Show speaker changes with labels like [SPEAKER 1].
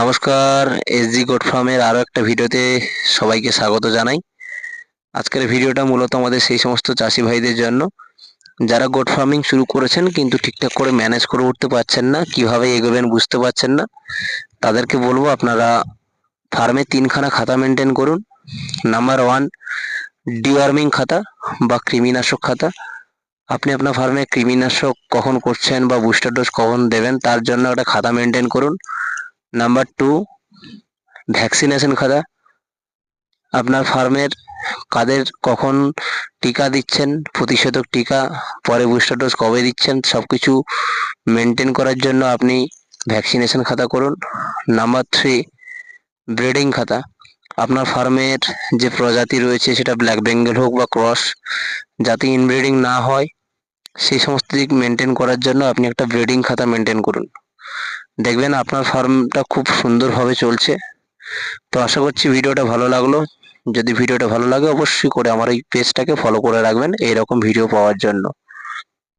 [SPEAKER 1] নমস্কার, SG goat ফার্মের আরও একটা ভিডিওতে সবাইকে স্বাগত জানাই। আজকের ভিডিওটা মূলত আমাদের সেই সমস্ত চাষি ভাইদের জন্য যারা গোট ফার্মিং শুরু করেছেন কিন্তু ঠিকঠাক করে ম্যানেজ করে উঠতে পারছেন না, কিভাবে এগোবেন বুঝতে পারছেন না। তাদেরকে বলবো আপনারা ফার্মে তিনখানা খাতা মেনটেন করুন। নাম্বার ওয়ান, ডিওয়ার্মিং খাতা বা কৃমিনাশক খাতা। আপনি আপনার ফার্মে কৃমিনাশক কখন করছেন বা বুস্টার ডোজ কখন দেবেন তার জন্য একটা খাতা মেনটেন করুন। নাম্বার টু, ভ্যাকসিনেশন খাতা। আপনার ফার্মের কাদের কখন টিকা দিচ্ছেন, প্রতিষেধক টিকা, পরে বুস্টার ডোজ কবে দিচ্ছেন, সব কিছু মেনটেন করার জন্য আপনি ভ্যাকসিনেশন খাতা করুন। নাম্বার থ্রি, ব্রিডিং খাতা। আপনার ফার্মের যে প্রজাতি রয়েছে সেটা ব্ল্যাক বেঙ্গল হোক বা ক্রস, যাতে ইনব্রিডিং না হয় সেই সমস্ত দিক মেনটেন করার জন্য আপনি একটা ব্রিডিং খাতা মেনটেন করুন। দেখবেন আপনার ফার্মটা খুব সুন্দরভাবে চলছে। তো আশা করছি ভিডিওটা ভালো লাগলো। যদি ভিডিওটা ভালো লাগে অবশ্যই করে আমার এই পেজটাকে ফলো করে রাখবেন এইরকম ভিডিও পাওয়ার জন্য।